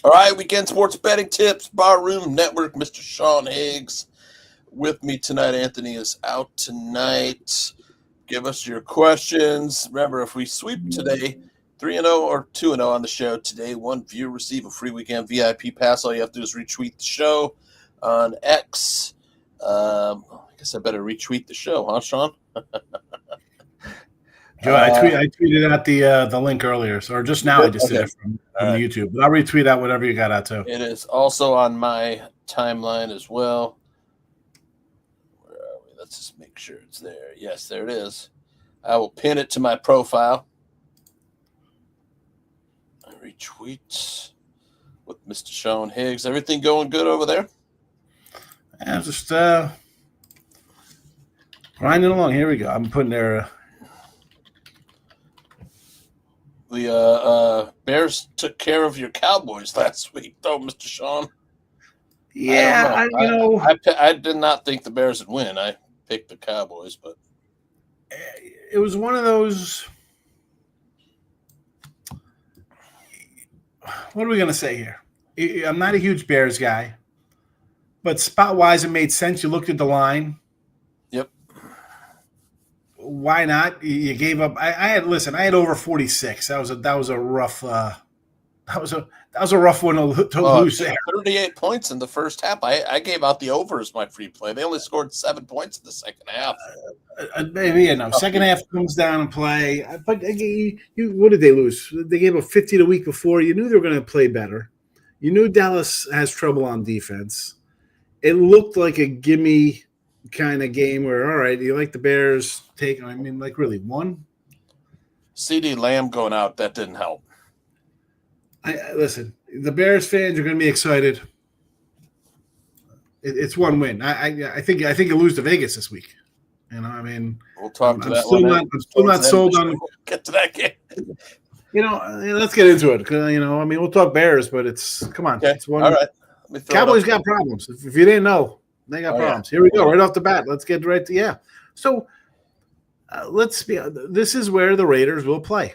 All right, weekend sports betting tips, Barroom Network, Mr. Sean Higgs. With me tonight, Anthony is out tonight. Give us your questions. Remember, if we sweep today, 3-0 or 2-0 on the show today, one viewer receive a free weekend VIP pass. All you have to do is retweet the show on X. I guess I better retweet the show, huh, Sean? Joe, I tweeted out the link earlier, or just now. I just did it from the YouTube, but I'll retweet out whatever you got out too. It is also on my timeline as well. Where are we? Let's just make sure it's there. Yes, there it is. I will pin it to my profile. I retweet with Mr. Sean Higgs. Everything going good over there? Yeah, just grinding along. Here we go. I'm putting there. The Bears took care of your Cowboys last week, though, Mr. Sean. Yeah, I did not think the Bears would win. I picked the Cowboys, but it was one of those. What are we going to say here? I'm not a huge Bears guy, but spot-wise, it made sense. You looked at the line. Yep. Why not? You gave up. I had over 46. That was a rough. That was a rough one to lose there. 38 points in the first half. I gave out the over as my free play. They only scored 7 points in the second half. Second half comes down and play. But what did they lose? They gave up 50 the week before. You knew they were going to play better. You knew Dallas has trouble on defense. It looked like a gimme kind of game where, all right, you like the Bears take. I mean, like really one. CD Lamb going out, that didn't help. Listen, the Bears fans are going to be excited. It's one win. I think you lose to Vegas this week. You know, I mean, we'll talk to that. I'm still not sold on. Get to that game. Let's get into it. I mean, we'll talk Bears, but come on. Okay. It's one. All right. Cowboys got problems. If you didn't know, they got problems. Here we go, right off the bat. Let's get right to So let's be. This is where the Raiders will play.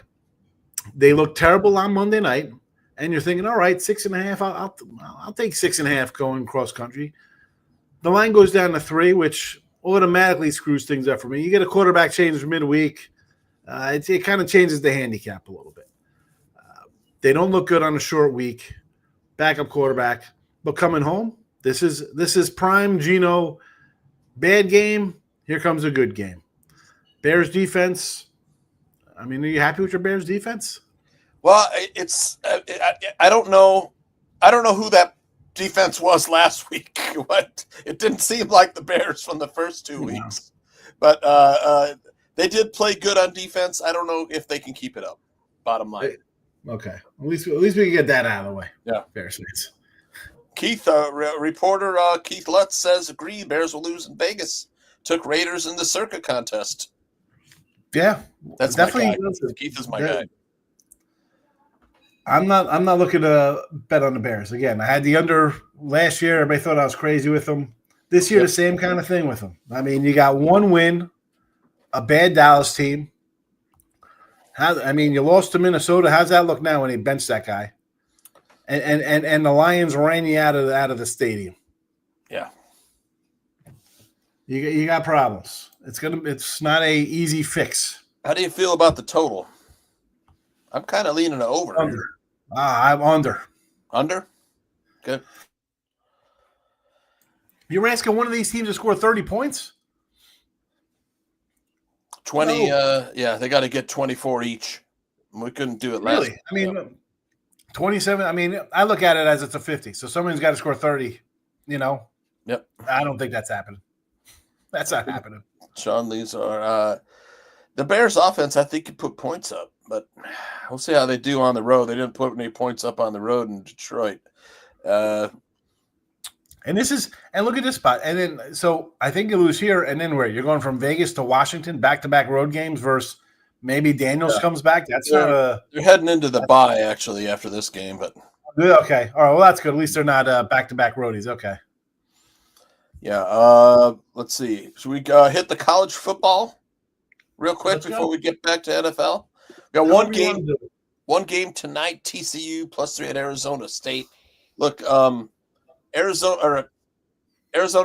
They look terrible on Monday night, and you're thinking, all right, 6.5. I'll take 6.5 going cross country. The line goes down to 3, which automatically screws things up for me. You get a quarterback change for midweek. It kind of changes the handicap a little bit. They don't look good on a short week. Backup quarterback, but coming home, this is prime Geno. Bad game. Here comes a good game. Bears defense. I mean, are you happy with your Bears defense? Well, it's I don't know. I don't know who that defense was last week. It didn't seem like the Bears from the first 2 weeks, but they did play good on defense. I don't know if they can keep it up. Bottom line. Okay, at least we can get that out of the way. Yeah, Bears fans. Keith, reporter Keith Lutz says, agree, Bears will lose in Vegas. Took Raiders in the circuit contest. Yeah, that's definitely Keith is my guy. I'm not looking to bet on the Bears again. I had the under last year. Everybody thought I was crazy with them. This year, the same kind of thing with them. I mean, you got one win, a bad Dallas team. You lost to Minnesota. How's that look now when they benched that guy? And the Lions ran you out of the stadium. Yeah, you got problems. It's not a easy fix. How do you feel about the total? I'm kind of leaning over. Under. I'm under. Under? Good. You're asking one of these teams to score 30 points? 20. No. They got to get 24 each. We couldn't do it last. Really? I mean, 27. I mean, I look at it as it's a 50. So someone's got to score 30 Yep. I don't think that's happening. That's not happening. Sean, these are the Bears' offense. I think could put points up, but we'll see how they do on the road. They didn't put any points up on the road in Detroit. And look at this spot. And then, so I think you lose here. And then where? You're going from Vegas to Washington, back-to-back road games versus maybe Daniels comes back. They're heading into the bye, actually, after this game. But okay. All right. Well, that's good. At least they're not back-to-back roadies. Okay. Yeah. Let's see. Should we hit the college football real quick before we get back to NFL? We got one game tonight, TCU +3 at Arizona State. Look, Arizona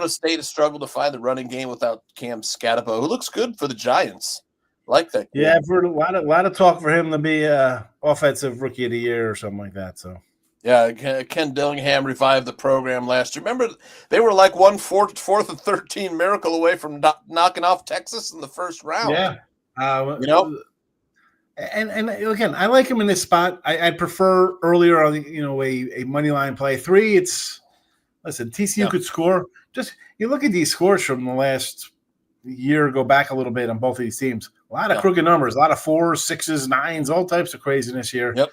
State has struggled to find the running game without Cam Scatabo, who looks good for the Giants. Like that. Yeah, I've heard a lot of talk for him to be offensive rookie of the year or something like that. So yeah, Ken Dillingham revived the program last year. Remember, they were like 4th and 13 miracle away from knocking off Texas in the first round. Yeah, And again, I like him in this spot. I prefer earlier on, a money line play 3. Listen, TCU could score. Just you look at these scores from the last year, go back a little bit on both of these teams. A lot of crooked numbers, a lot of 4s, 6s, 9s, all types of craziness here. Yep.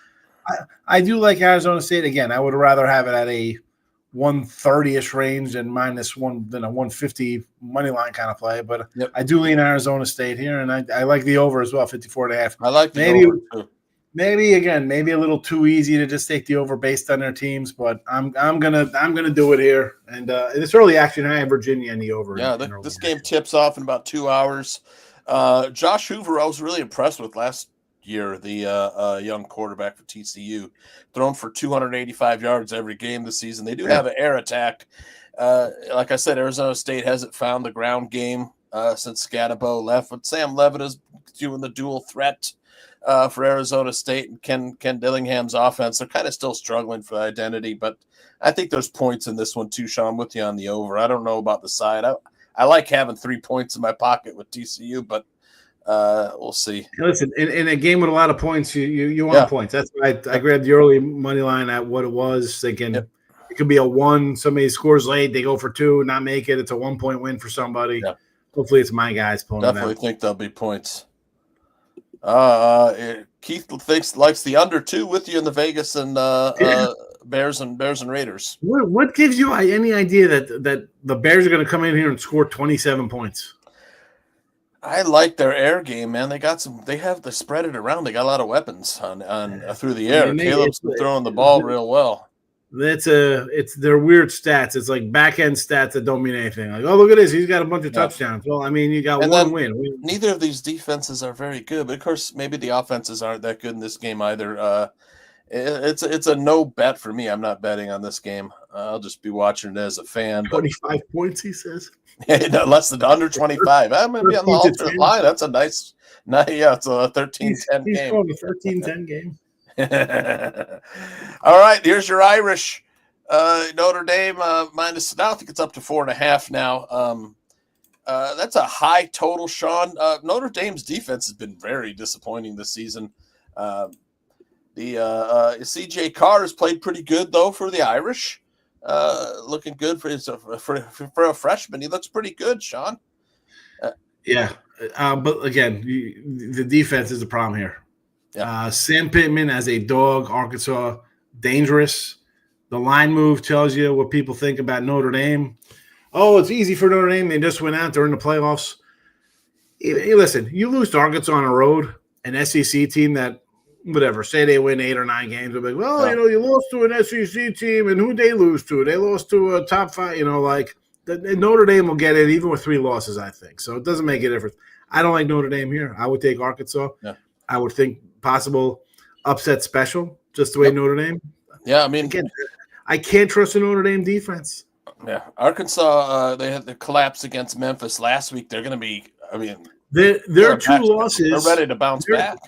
I do like Arizona State. Again, I would rather have it at a 130-ish range than -1 than a 150 money line kind of play. But I do lean Arizona State here, and I like the over as well, 54.5. I like the over too. Maybe a little too easy to just take the over based on their teams, but I'm gonna do it here. And it's early action. I have Virginia in the over. Yeah, this game tips off in about 2 hours. Josh Hoover, I was really impressed with last year, the young quarterback for TCU, thrown for 285 yards every game this season. They do have an air attack. Like I said, Arizona State hasn't found the ground game since Scatabo left, but Sam Levitt is doing the dual threat for Arizona State, and Ken Dillingham's offense. They're kind of still struggling for identity, but I think there's points in this one too, Sean, with you on the over. I don't know about the side. I like having 3 points in my pocket with TCU, but we'll see. Listen, in a game with a lot of points, you want points. That's why I grabbed the early money line at what it was. Thinking it could be a 1. Somebody scores late, they go for 2, not make it. It's a 1-point win for somebody. Yeah. Hopefully, it's my guys pulling it out. Definitely think there'll be points. Keith likes the under 2 with you in the Vegas and Bears and Raiders. What gives you any idea that the Bears are going to come in here and score 27 points? I like their air game, man. They have to spread it around. They got a lot of weapons on through the air. Caleb's been throwing the ball real well. It's their weird stats. It's like back end stats that don't mean anything. Like, oh, look at this, he's got a bunch of touchdowns. Well, I mean, you got one win. Neither of these defenses are very good, but of course, maybe the offenses aren't that good in this game either. It's a no bet for me. I'm not betting on this game. I'll just be watching it as a fan. 25 points, he says. Less than under 25. I'm going to be on the alternate line. That's a nice. It's a 13-10 game. He's going a 13-10 game. All right, here's your Irish. Notre Dame minus. Now I think it's up to 4.5 now. That's a high total, Sean. Notre Dame's defense has been very disappointing this season. The CJ Carr has played pretty good though for the Irish. Looking good for a freshman. He looks pretty good, Sean. But again, the defense is the problem here. Yeah. Sam Pittman as a dog, Arkansas, dangerous. The line move tells you what people think about Notre Dame. Oh, it's easy for Notre Dame. They just went out. They're in the playoffs. Hey, listen, you lose to Arkansas on the road, an SEC team that, whatever, say they win 8 or 9 games. They'll be like, well, you lost to an SEC team, and who'd they lose to? They lost to a top 5. Notre Dame will get it even with 3 losses, I think. So it doesn't make a difference. I don't like Notre Dame here. I would take Arkansas. Yeah. I would think possible upset special, just the way Notre Dame. Yeah, I mean, again, I can't trust the Notre Dame defense. Yeah, Arkansas, they had the collapse against Memphis last week. They're going to be, their 2 losses. They're ready to bounce back.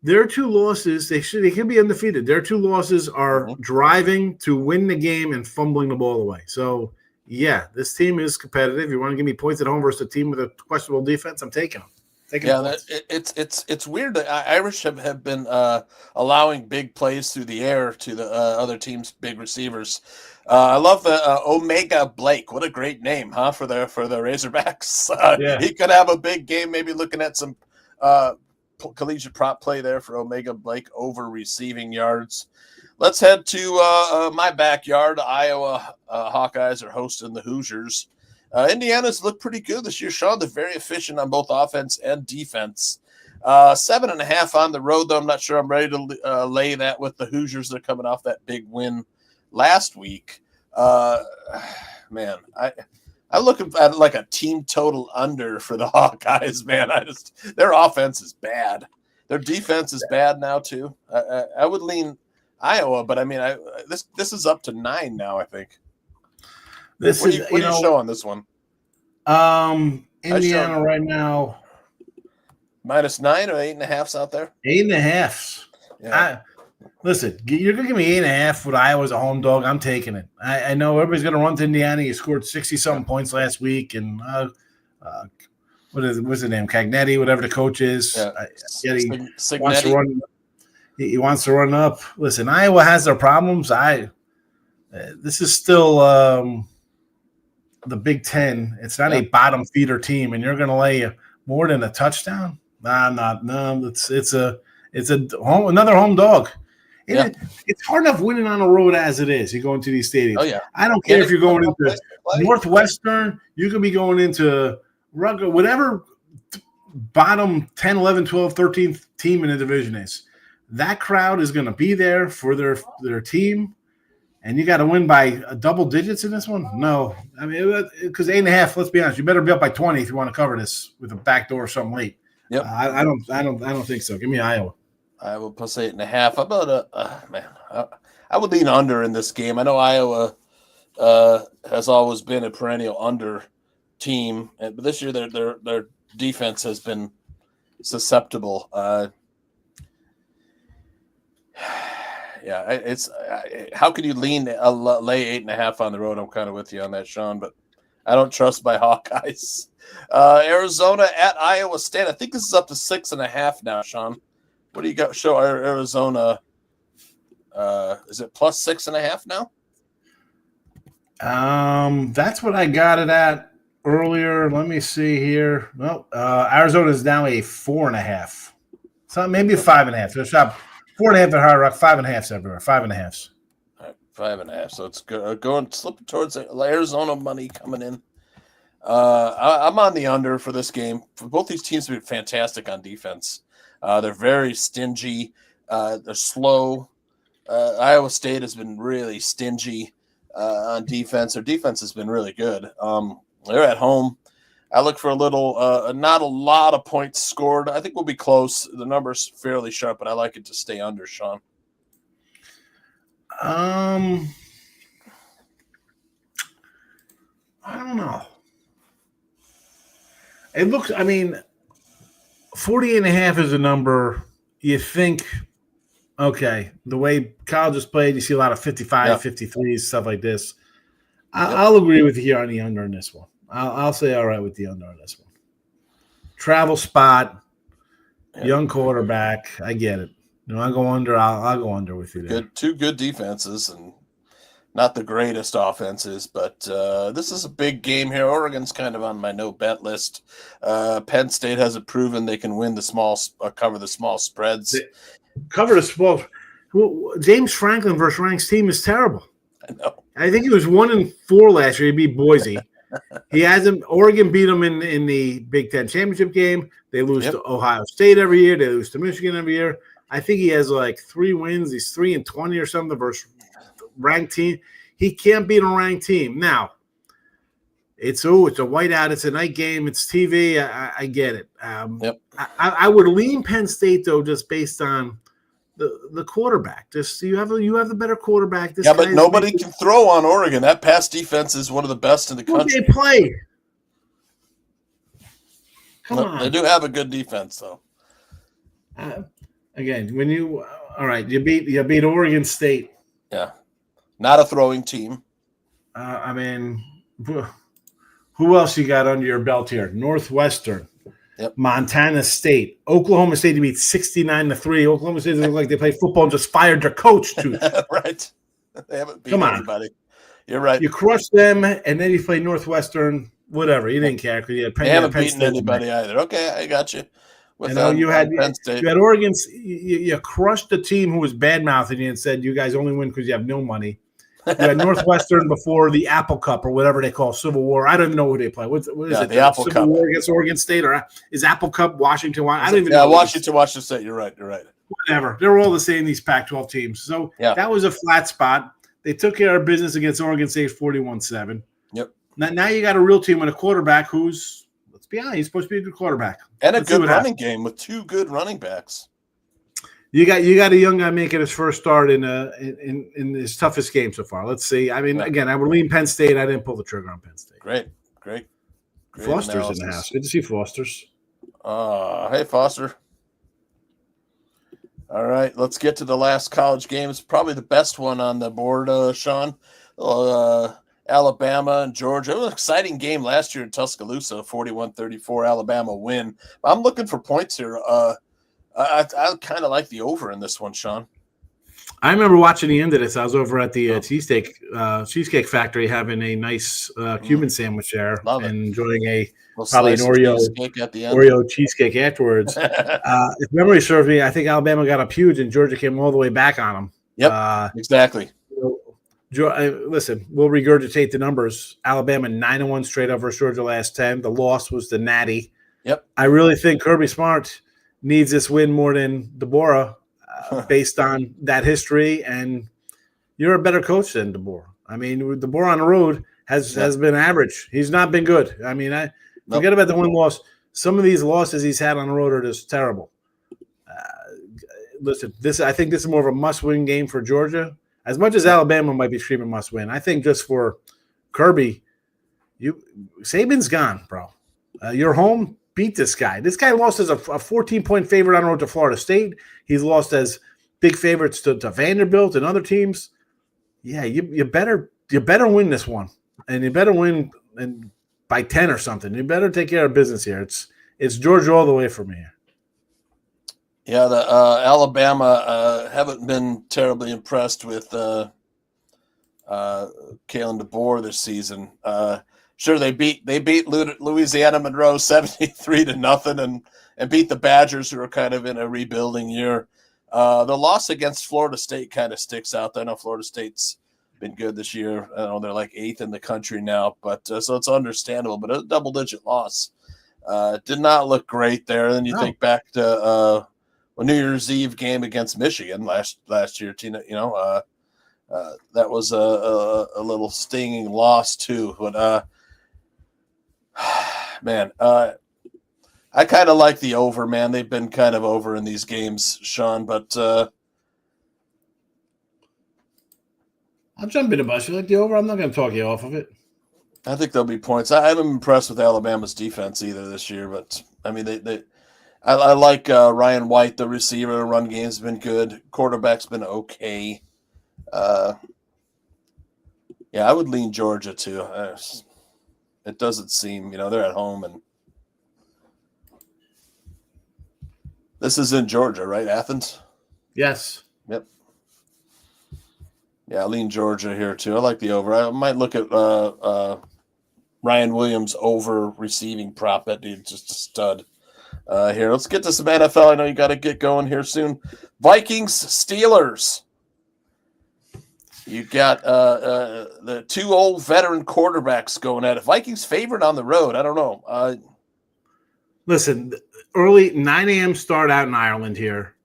Their 2 losses, they can be undefeated. Their 2 losses are driving to win the game and fumbling the ball away. So, yeah, this team is competitive. You want to give me points at home versus a team with a questionable defense, I'm taking them. It's weird that Irish have been allowing big plays through the air to the other team's big receivers. I love the Omega Blake. What a great name, huh? For the Razorbacks. He could have a big game. Maybe looking at some collegiate prop play there for Omega Blake over receiving yards. Let's head to my backyard. Iowa Hawkeyes are hosting the Hoosiers. Indiana's looked pretty good this year, Sean. They're very efficient on both offense and defense. 7.5 on the road, though. I'm not sure I'm ready to lay that with the Hoosiers. They're coming off that big win last week. Man, I'm looking at like a team total under for the Hawkeyes, man. Their offense is bad. Their defense is bad now, too. I would lean Iowa, but I mean, this is up to 9 now, I think. What do you show on this one? Indiana right now -9 or 8.5s out there. 8.5. Yeah. Listen, you're gonna give me 8.5 with Iowa as a home dog. I'm taking it. I know everybody's gonna run to Indiana. He scored 60-something points last week, and what's his name? Cagnetti, whatever the coach is. He wants to run up. Listen, Iowa has their problems. This is still the Big Ten. It's not a bottom feeder team, and you're going to lay more than a touchdown. No. It's another home dog. It's hard enough winning on the road as it is. You go into these stadiums. Oh yeah. I don't care if you're going into Northwestern. You could be going into Rutgers, whatever bottom 10, 11, 12, 13th team in the division is. That crowd is going to be there for their team. And you got to win by double digits in this one? No. I mean, because 8.5, let's be honest, you better be up by 20 if you want to cover this with a backdoor or something late. Yep. I don't think so. Give me Iowa. Iowa plus 8.5. How about I would lean under in this game. I know Iowa has always been a perennial under team, but this year their defense has been susceptible. It's how could you lay 8.5 on the road? I'm kind of with you on that, Sean, but I don't trust my Hawkeyes. Arizona at Iowa State. I think this is up to 6.5 now, Sean. What do you got? Show Arizona. Is it plus 6.5 now? That's what I got it at earlier. Let me see here. No, Arizona is now a 4.5. So maybe a 5.5. So shop 4.5 at Hard Rock, 5.5 everywhere. 5.5. All right, 5.5. So it's going slipping towards Arizona money coming in. I'm on the under for this game. For both these teams have been fantastic on defense. They're very stingy. They're slow. Iowa State has been really stingy on defense. Their defense has been really good. They're at home. I look for a little, not a lot of points scored. I think we'll be close. The number's fairly sharp, but I like it to stay under, Sean. I don't know. It looks, 48.5 is a number you think, okay, the way college is played, you see a lot of 55, 53s, stuff like this. I'll agree with you here on the under in this one. I'll say all right with the under on this one. Travel spot, young quarterback. I get it. I go under. I'll go under with you there. Two good defenses and not the greatest offenses, but this is a big game here. Oregon's kind of on my no bet list. Penn State hasn't proven they can win cover the small spreads. Cover the small. James Franklin versus Rank's team is terrible. I know. I think he was 1-4 last year. He beat Boise. He hasn't. Oregon beat them in the Big Ten championship game. They lose to Ohio State every year. They lose to Michigan every year. I think he has like 3 wins. He's 3-20 or something versus ranked team. He can't beat a ranked team. Now, it's a whiteout. It's a night game. It's TV. I get it. I would lean Penn State though, just based on the quarterback. Just you have the better quarterback. But nobody can throw on Oregon. That pass defense is one of the best in the country. They play. Come on. They do have a good defense though. Again, when you beat Oregon State. Yeah. Not a throwing team. Who else you got under your belt here? Northwestern. Yep. Montana State, Oklahoma State to beat 69-3. Oklahoma State look like they played football and just fired their coach, Tooch. Right. They haven't beat Come on. anybody. You're right. You crushed them, and then you play Northwestern, whatever. You didn't care because They haven't beaten anybody either. Okay, I got you. You had Oregon. You crushed the team who was bad mouthing you and said you guys only win because you have no money. You had Northwestern before the Apple Cup or whatever they call Civil War. I don't even know who they play. What is it? The Apple Civil Cup. War against Oregon State, or is Apple Cup Washington? I don't even know. Yeah, Washington State. You're right. Whatever. They're all the same, these Pac-12 teams. So that was a flat spot. They took care of business against Oregon State 41-7. Yep. Now you got a real team with a quarterback who's, let's be honest, he's supposed to be a good quarterback. And a good running game with two good running backs. You got a young guy making his first start in his toughest game so far. Let's see. I mean, again, I would lean Penn State. I didn't pull the trigger on Penn State. Great Foster's analysis. in the house. Good to see Foster's. Hey, Foster. All right, let's get to the last college game. It's probably the best one on the board, Sean. Alabama and Georgia. It was an exciting game last year in Tuscaloosa, 41-34 Alabama win. I'm looking for points here. I kind of like the over in this one, Sean. I remember watching the end of this. I was over at the Cheesecake Factory having a nice Cuban sandwich there and enjoying probably an Oreo cheesecake afterwards. If memory serves me, I think Alabama got up huge and Georgia came all the way back on them. Yep, exactly. Listen, we'll regurgitate the numbers. Alabama 9-1 straight up versus Georgia last 10. The loss was the Natty. Yep. I really think Kirby Smart needs this win more than Deborah based on that history, and you're a better coach than DeBoer. I mean, DeBoer on the road has been average. He's not been good. I mean, forget about the win-loss. Some of these losses he's had on the road are just terrible. Listen, I think this is more of a must-win game for Georgia. As much as Alabama might be screaming must-win, I think just for Kirby, Saban's gone, bro. You're home. Beat this guy. This guy lost as a 14-point favorite on the road to Florida State. He's lost as big favorites to Vanderbilt and other teams. Yeah, you better win this one, and you better win by 10 or something. You better take care of business here. It's Georgia all the way from here. Yeah, the Alabama haven't been terribly impressed with Kalen DeBoer this season. Sure, they beat Louisiana Monroe 73-0 and beat the Badgers, who are kind of in a rebuilding year. The loss against Florida State kind of sticks out. I know Florida State's been good this year. I know they're like 8th in the country now, but so it's understandable. But a double-digit loss did not look great there. And then you think back to a New Year's Eve game against Michigan last year. That was a little stinging loss too. But man, I kind of like the over, man. They've been kind of over in these games, Sean, but I'll jump in a bus. You like the over? I'm not going to talk you off of it. I think there'll be points. I haven't been impressed with Alabama's defense either this year, but I mean, I like Ryan White, the receiver. Run game's been good. Quarterback's been okay. Yeah, I would lean Georgia too. It doesn't seem, they're at home, and this is in Georgia, right? Athens? Yes. Yep. Yeah, I lean Georgia here too. I like the over. I might look at Ryan Williams over receiving prop. That dude's just a stud. Here, let's get to some NFL. I know you got to get going here soon. Vikings, Steelers. You got the two old veteran quarterbacks going at it. Vikings favored on the road. I don't know. Listen, early 9 a.m. start out in Ireland here.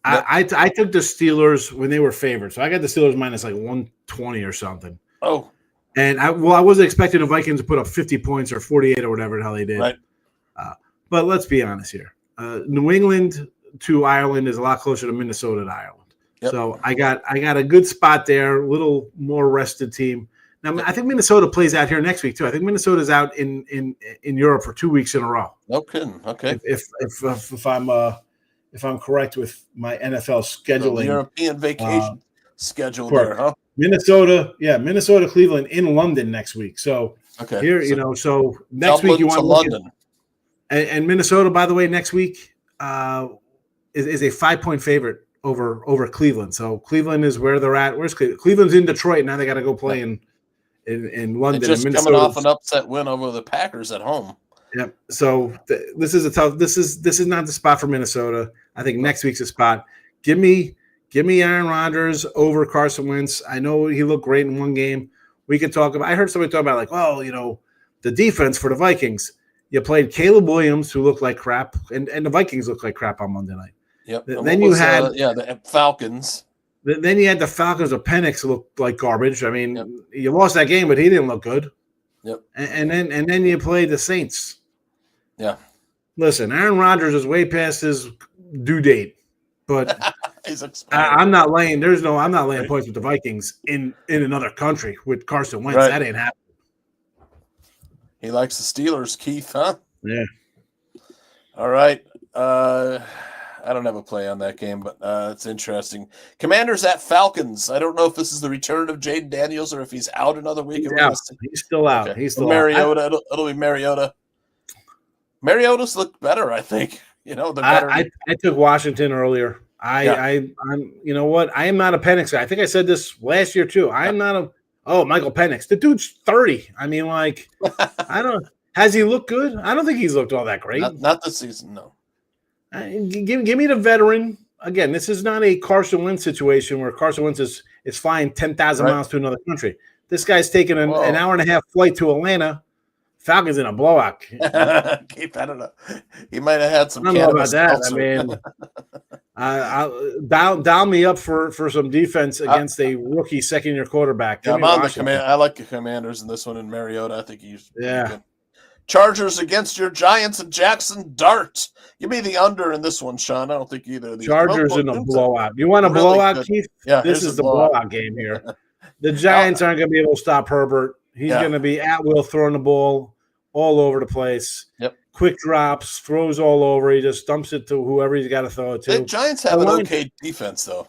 Yep. I took the Steelers when they were favored. So I got the Steelers minus like 120 or something. Oh. And I wasn't expecting the Vikings to put up 50 points or 48 or whatever the hell they did. Right. But let's be honest here. New England to Ireland is a lot closer to Minnesota to Ireland. Yep. So I got a good spot there, a little more rested team. Now I think Minnesota plays out here next week too. I think Minnesota's out in Europe for 2 weeks in a row. No kidding. Okay. If I'm correct with my NFL scheduling, the European vacation schedule there, huh? Minnesota, Cleveland in London next week. So here, so next week you want to London. And Minnesota, by the way, next week is a 5-point favorite over Cleveland. So Cleveland is where they're at. Where's Cleveland? Cleveland's in Detroit now. They got to go play in London. They're just and coming off an upset win over the Packers at home. Yep. So this is a tough. This is not the spot for Minnesota. I think next week's a spot. Give me Aaron Rodgers over Carson Wentz. I know he looked great in one game. We could talk about. I heard somebody talk about like, well, the defense for the Vikings. You played Caleb Williams, who looked like crap, and the Vikings looked like crap on Monday night. Yep. Then you had the Falcons. Then you had the Falcons of Penix looked like garbage. I mean, you lost that game, but he didn't look good. Yep. And then you played the Saints. Yeah. Listen, Aaron Rodgers is way past his due date, but I'm not laying points with the Vikings in another country with Carson Wentz. Right. That ain't happening. He likes the Steelers, Keith, huh? Yeah. All right. I don't have a play on that game, but it's interesting. Commanders at Falcons. I don't know if this is the return of Jaden Daniels or if he's out another week. He's still out. Okay. He's still Mariota. Out. It'll be Mariota. Mariota's looked better, I think. I took Washington earlier. I'm you know what? I am not a Penix guy. I think I said this last year too. I'm not a Michael Penix. The dude's 30. I mean, like, has he looked good? I don't think he's looked all that great. Not this season, no. Give me the veteran. Again, this is not a Carson Wentz situation where Carson Wentz is flying 10,000 miles to another country. This guy's taking an hour and a half flight to Atlanta. Falcons in a blowout. Keith, I don't know. He might have had some. I don't know about that. I mean, dial me up for some defense against a rookie second-year quarterback. I'm on the command. I like the Commanders in this one in Mariota. I think he's good. Chargers against your Giants and Jackson Dart. Give me the under in this one, Sean. I don't think either of these. Chargers in a blowout. You want a blowout, Keith? Yeah, this is the blowout game here. The Giants aren't going to be able to stop Herbert. He's going to be at will throwing the ball all over the place. Yep. Quick drops, throws all over. He just dumps it to whoever he's got to throw it to. The Giants have an okay defense, though.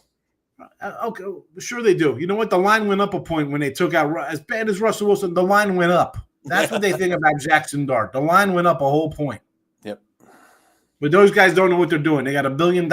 Okay, sure they do. You know what? The line went up a point when they took out – as bad as Russell Wilson, the line went up. That's what they think about Jackson Dart. The line went up a whole point. Yep. But those guys don't know what they're doing. They got $1 billion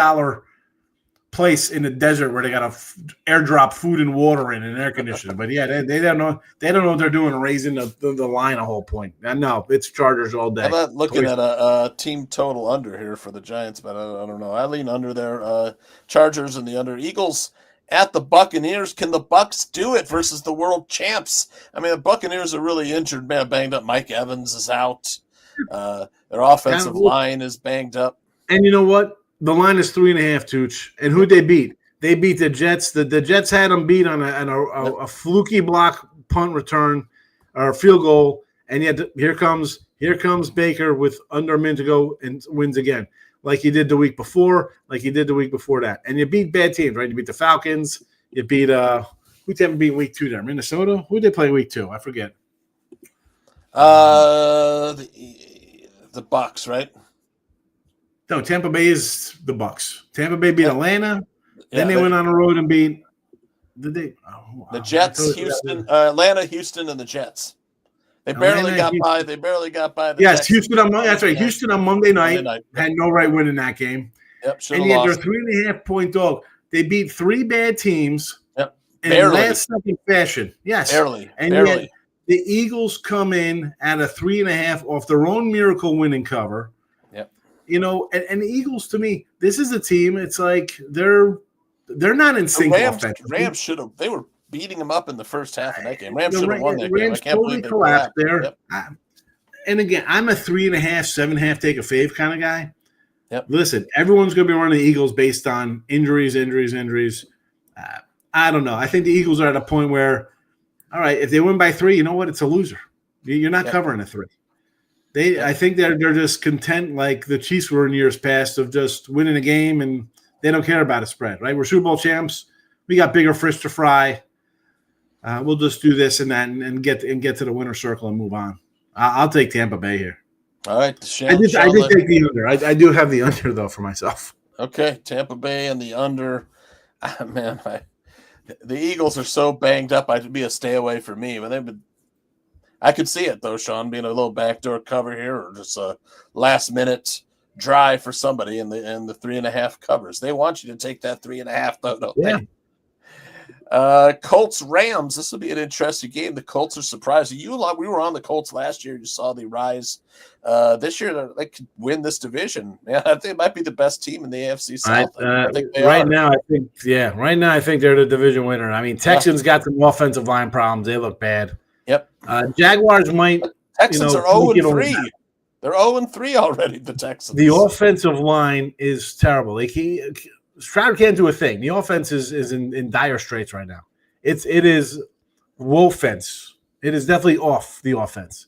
place in the desert where they got to airdrop food and water in and air conditioning. But yeah, they don't know. They don't know what they're doing, raising the line a whole point. No, it's Chargers all day. I'm not looking at a team total under here for the Giants, but I don't know. I lean under there. Chargers and the under. Eagles at the Buccaneers. Can the Bucks do it versus the world champs? I mean, the Buccaneers are really injured, banged up. Mike Evans is out. Their offensive line is banged up. And you know what? The line is 3.5, Tooch. And who'd they beat? They beat the Jets. The Jets had them beat on a fluky block punt return or field goal. And yet here comes Baker with under a minute to go and wins again. Like he did the week before, like he did the week before that. And you beat bad teams, right? You beat the Falcons. You beat who'd they beat week 2 there? Minnesota? Who'd they play week 2? I forget. The Bucs, right? No, Tampa Bay is the Bucs. Tampa Bay beat Atlanta. Then they went on the road and beat the Jets, Houston, Atlanta, Houston, and the Jets. They barely got by. They barely got by. Yes, Houston on Monday. That's right. Houston on Monday night had no right win in that game. Yep, and yet they're 3.5-point dog. They beat 3 bad teams. Yep, in last-second fashion. Yes, barely. Yet the Eagles come in at a 3.5 off their own miracle winning cover. Yep. And the Eagles, to me, this is a team. It's like they're not in sync offensively. Rams should have. They were beating them up in the first half of that game. Rams should have won that game. I can't believe they collapsed there. Yep. And again, I'm a 3.5, 7.5 take a fave kind of guy. Yep. Listen, everyone's going to be running the Eagles based on injuries. I don't know. I think the Eagles are at a point where, all right, if they win by 3, you know what? It's a loser. You're not covering a 3. I think they're just content like the Chiefs were in years past of just winning a game and they don't care about a spread, right? We're Super Bowl champs. We got bigger fish to fry. We'll just do this and that and get to the winner's circle and move on. I'll take Tampa Bay here. All right. I did take the under. I do have the under, though, for myself. Okay. Tampa Bay and the under. The Eagles are so banged up, I'd be a stay away for me. But I could see it though, Sean, being a little backdoor cover here, or just a last minute drive for somebody in the 3.5 covers. They want you to take that 3.5 though, don't Yeah. they? Colts Rams. This will be an interesting game. The Colts are surprising. We were on the Colts last year. You saw the rise. This year they could win this division. Yeah, I think it might be the best team in the AFC South. I think they right are. now. Right now I think they're the division winner. I mean, Texans got some offensive line problems. They look bad. Yep. Jaguars might. Texans are 0-3. They're 0-3 already. The Texans. The offensive line is terrible. Stroud can't do a thing. The offense is in dire straits right now. It is woefence. It is definitely off the offense.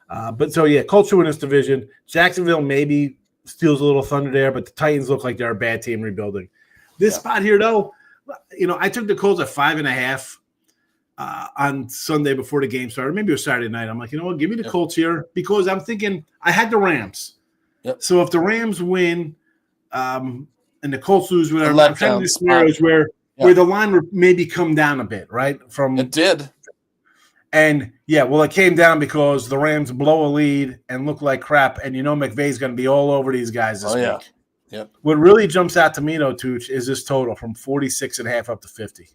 But Colts win this division. Jacksonville maybe steals a little thunder there, but the Titans look like they're a bad team rebuilding. This spot here, though, I took the Colts at 5.5 on Sunday before the game started. Maybe it was Saturday night. I'm like, you know what? Give me the Colts here because I'm thinking I had the Rams. Yep. So if the Rams win, and the Colts lose, whatever. I'm trying to do scenarios where the line would maybe come down a bit, right? It did. And, it came down because the Rams blow a lead and look like crap, and McVay's going to be all over these guys this week. Yep. What really jumps out to me, though, Tooch, is this total from 46.5 up to 50.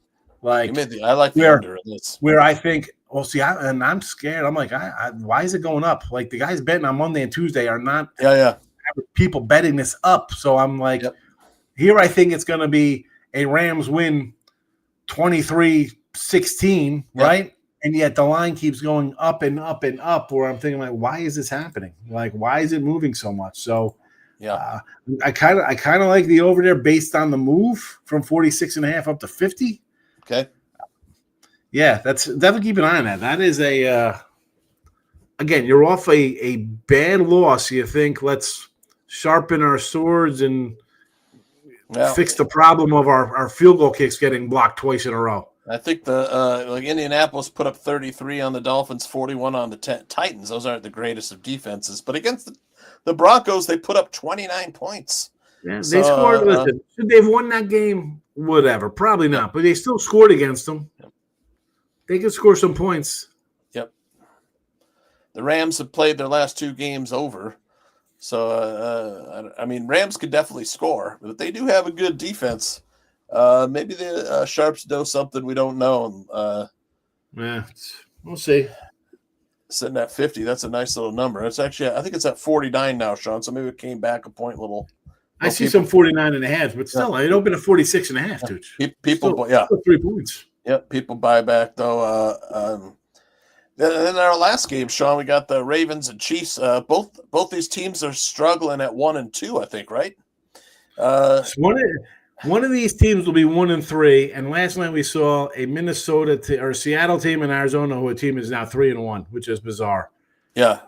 I like the under in this. Where I think, I'm scared. I'm like, why is it going up? Like, the guys betting on Monday and Tuesday are not people betting this up. So I'm like – Here, I think it's going to be a Rams win 23-16, right? And yet the line keeps going up and up and up where I'm thinking, like, why is this happening? Like, why is it moving so much? So, I kind of like the over there based on the move from 46.5 up to 50. Okay. Yeah, that's definitely keep an eye on that. That is again, you're off a bad loss. You think, let's sharpen our swords and fix the problem of our field goal kicks getting blocked twice in a row. I think Indianapolis put up 33 on the Dolphins, 41 on the Titans. Those aren't the greatest of defenses, but against the Broncos, they put up 29 points. Yeah, they scored. Listen, should they have won that game? Whatever, probably not, but they still scored against them. Yep. They could score some points. Yep. The Rams have played their last 2 games over. So, Rams could definitely score, but they do have a good defense. Maybe the Sharps know something we don't know. We'll see. Sitting at 50, that's a nice little number. It's actually, I think it's at 49 now, Sean, so maybe it came back a point little. I see some 49.5, but still, it opened at 46.5, dude. People, still 3 points. Yeah, people buy back, though. Then in our last game, Sean, we got the Ravens and Chiefs. Both these teams are struggling at 1-2, I think, right? One of these teams will be 1-3, and last night we saw a Minnesota or Seattle team in Arizona, who a team is now 3-1, which is bizarre. Yeah.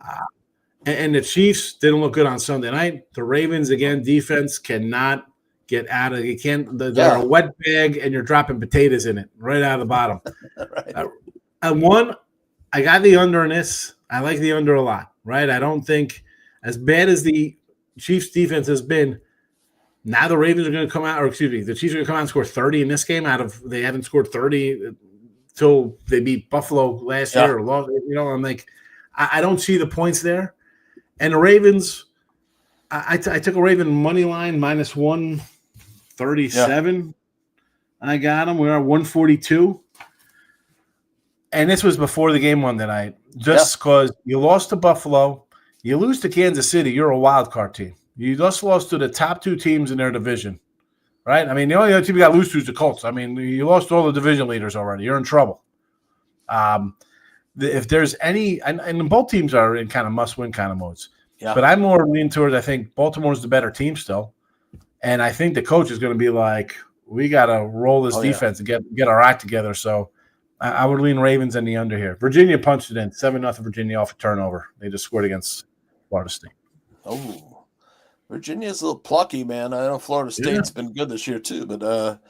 And the Chiefs didn't look good on Sunday night. The Ravens, again, defense cannot get out of it. You can't. They're a wet bag, and you're dropping potatoes in it right out of the bottom. Right. I got the under in this. I like the under a lot, right? I don't think as bad as the Chiefs defense has been, now the Ravens are going to come out, the Chiefs are going to come out and score 30 in this game they haven't scored 30 until they beat Buffalo last year. I'm like, I don't see the points there. And the Ravens, I took a Raven money line minus 137. Yeah. I got them. We were at 142. And this was before the game Monday night. Just because you lost to Buffalo, you lose to Kansas City, you're a wild card team. You just lost to the top 2 teams in their division, right? I mean, the only other team you got to lose to is the Colts. I mean, you lost to all the division leaders already. You're in trouble. If there's any – and both teams are in kind of must-win kind of modes. Yeah. But I'm more leaning towards I think Baltimore's the better team still. And I think the coach is going to be like, we got to roll this defense and get our act together. So I would lean Ravens in the under here. Virginia punched it in 7-0 Virginia off a turnover. They just scored against Florida State. Oh, Virginia's a little plucky, man. I know Florida State's been good this year too, but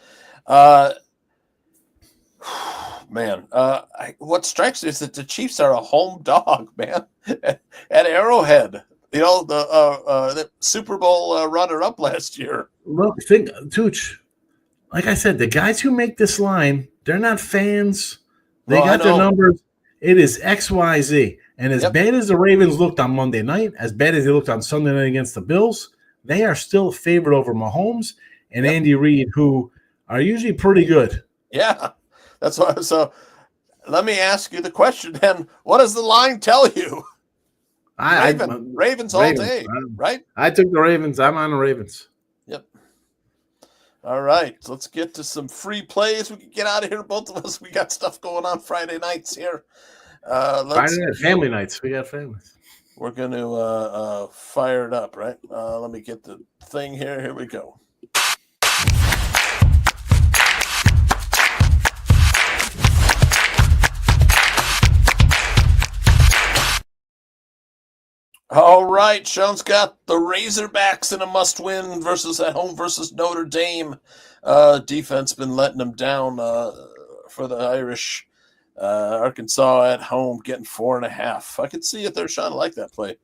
what strikes me is that the Chiefs are a home dog, man, at Arrowhead. You know, the Super Bowl runner-up last year. Look, Tooch, like I said, the guys who make this line, they're not fans. They got their numbers. It is XYZ. And as bad as the Ravens looked on Monday night, as bad as they looked on Sunday night against the Bills, they are still favored over Mahomes and Andy Reid, who are usually pretty good. Yeah, that's why. So let me ask you the question then. What does the line tell you? Ravens all day, right? I took the Ravens. I'm on the Ravens. Yep. All right, let's get to some free plays. We can get out of here, both of us. We got stuff going on Friday nights here. Friday night, family nights. We got families. We're going to fire it up, right? Let me get the thing here. Here we go. All right, Sean's got the Razorbacks in a must-win at home versus Notre Dame. Defense been letting them down for the Irish. Arkansas at home getting 4.5. I could see it there, Sean. I like that play.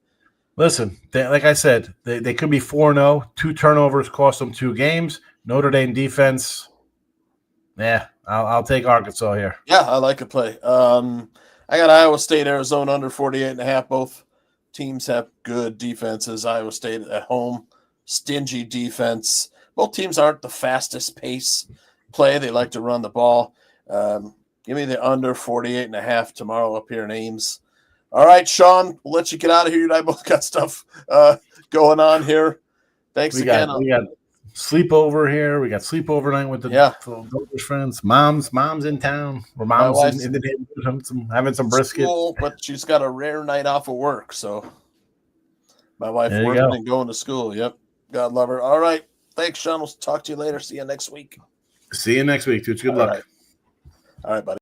Listen, like I said, they could be 4-0. 2 turnovers cost them 2 games. Notre Dame defense, I'll take Arkansas here. Yeah, I like a play. I got Iowa State, Arizona under 48.5. Both teams have good defenses. Iowa State at home, stingy defense. Both teams aren't the fastest pace play. They like to run the ball. Give me the under 48.5 tomorrow up here in Ames. All right, Sean, we'll let you get out of here. You and I both got stuff going on here. Thanks again. We got sleepover here. We got sleepover night with the friends. Mom's in town. Or mom's in the neighborhood having some brisket. School, but she's got a rare night off of work. So my wife working and going to school. Yep. God love her. All right. Thanks, Sean. We'll talk to you later. See you next week. See you next week, Tooch. Good luck. All right, buddy.